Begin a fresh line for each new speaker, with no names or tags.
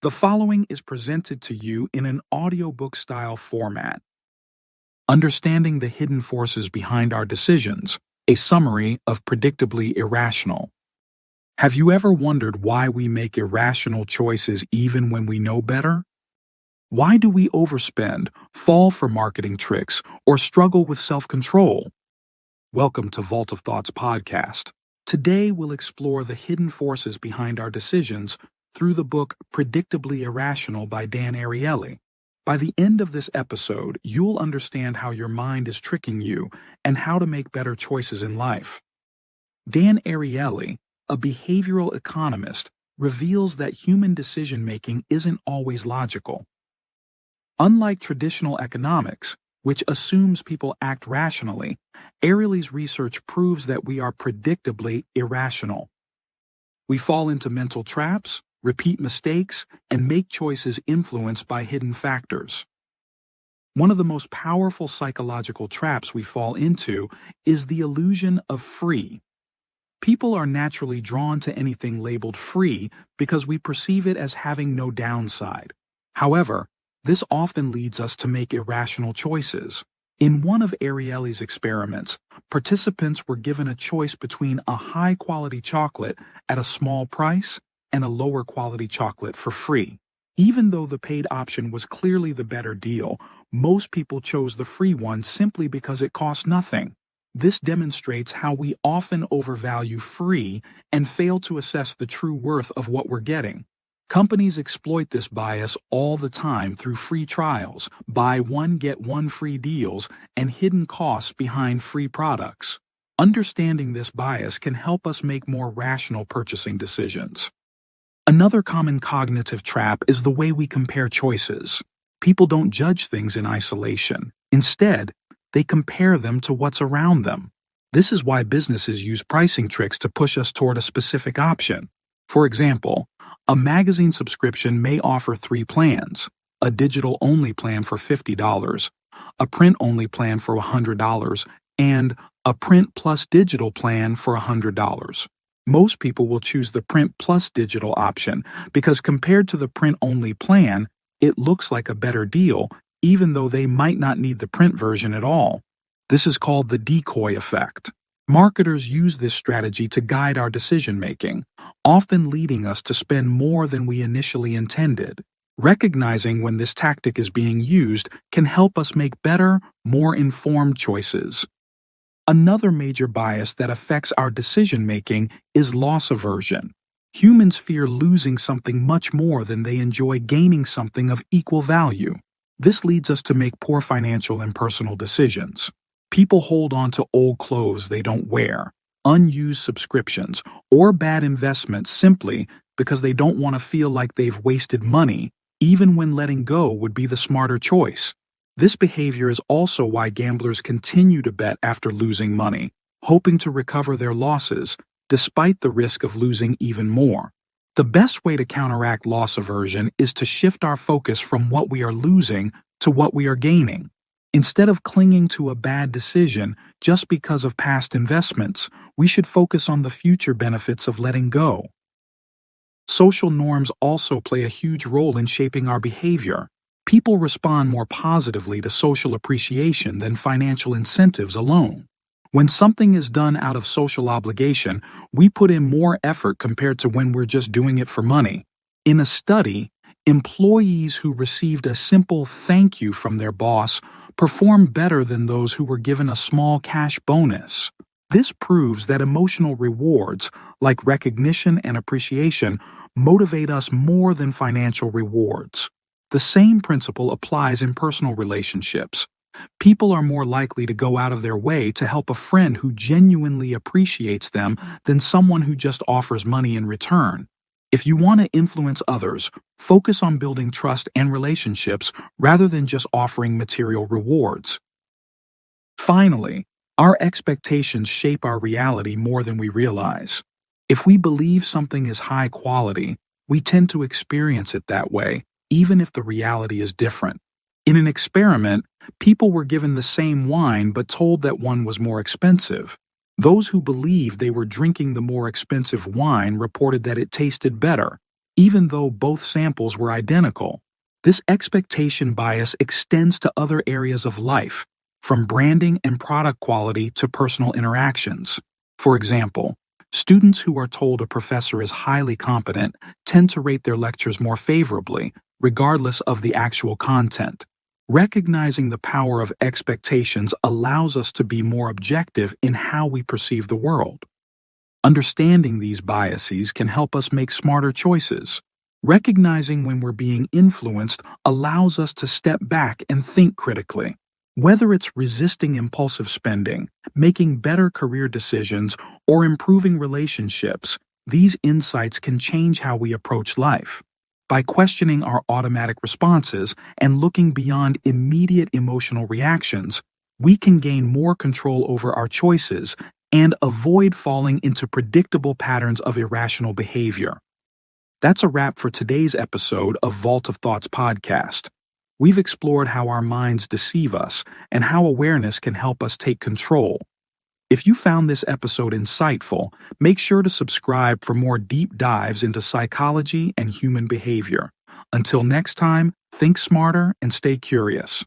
The following is presented to you in an audiobook-style format. Understanding the hidden forces behind our decisions, a summary of Predictably Irrational. Have you ever wondered why we make irrational choices even when we know better? Why do we overspend, fall for marketing tricks, or struggle with self-control? Welcome to Vault of Thoughts podcast. Today we'll explore the hidden forces behind our decisions through the book Predictably Irrational by Dan Ariely. By the end of this episode, you'll understand how your mind is tricking you and how to make better choices in life. Dan Ariely, a behavioral economist, reveals that human decision-making isn't always logical. Unlike traditional economics, which assumes people act rationally, Ariely's research proves that we are predictably irrational. We fall into mental traps, repeat mistakes, and make choices influenced by hidden factors. One of the most powerful psychological traps we fall into is the illusion of free. People are naturally drawn to anything labeled free because we perceive it as having no downside. However, this often leads us to make irrational choices. In one of Ariely's experiments, participants were given a choice between a high-quality chocolate at a small price and a lower-quality chocolate for free. Even though the paid option was clearly the better deal, most people chose the free one simply because it cost nothing. This demonstrates how we often overvalue free and fail to assess the true worth of what we're getting. Companies exploit this bias all the time through free trials, buy one get one free deals, and hidden costs behind free products. Understanding this bias can help us make more rational purchasing decisions. Another common cognitive trap is the way we compare choices. People don't judge things in isolation. Instead, they compare them to what's around them. This is why businesses use pricing tricks to push us toward a specific option. For example, a magazine subscription may offer 3 plans: a digital-only plan for $50, a print-only plan for $100, and a print plus digital plan for $100. Most people will choose the print plus digital option because compared to the print-only plan, it looks like a better deal, even though they might not need the print version at all. This is called the decoy effect. Marketers use this strategy to guide our decision-making, often leading us to spend more than we initially intended. Recognizing when this tactic is being used can help us make better, more informed choices. Another major bias that affects our decision-making is loss aversion. Humans fear losing something much more than they enjoy gaining something of equal value. This leads us to make poor financial and personal decisions. People hold on to old clothes they don't wear, unused subscriptions, or bad investments simply because they don't want to feel like they've wasted money, even when letting go would be the smarter choice. This behavior is also why gamblers continue to bet after losing money, hoping to recover their losses, despite the risk of losing even more. The best way to counteract loss aversion is to shift our focus from what we are losing to what we are gaining. Instead of clinging to a bad decision just because of past investments, we should focus on the future benefits of letting go. Social norms also play a huge role in shaping our behavior. People respond more positively to social appreciation than financial incentives alone. When something is done out of social obligation, we put in more effort compared to when we're just doing it for money. In a study, employees who received a simple thank you from their boss performed better than those who were given a small cash bonus. This proves that emotional rewards, like recognition and appreciation, motivate us more than financial rewards. The same principle applies in personal relationships. People are more likely to go out of their way to help a friend who genuinely appreciates them than someone who just offers money in return. If you want to influence others, focus on building trust and relationships rather than just offering material rewards. Finally, our expectations shape our reality more than we realize. If we believe something is high quality, we tend to experience it that way, even if the reality is different. In an experiment, people were given the same wine but told that one was more expensive. Those who believed they were drinking the more expensive wine reported that it tasted better, even though both samples were identical. This expectation bias extends to other areas of life, from branding and product quality to personal interactions. For example, students who are told a professor is highly competent tend to rate their lectures more favorably, regardless of the actual content. Recognizing the power of expectations allows us to be more objective in how we perceive the world. Understanding these biases can help us make smarter choices. Recognizing when we're being influenced allows us to step back and think critically. Whether it's resisting impulsive spending, making better career decisions, or improving relationships, these insights can change how we approach life. By questioning our automatic responses and looking beyond immediate emotional reactions, we can gain more control over our choices and avoid falling into predictable patterns of irrational behavior. That's a wrap for today's episode of Vault of Thoughts podcast. We've explored how our minds deceive us and how awareness can help us take control. If you found this episode insightful, make sure to subscribe for more deep dives into psychology and human behavior. Until next time, think smarter and stay curious.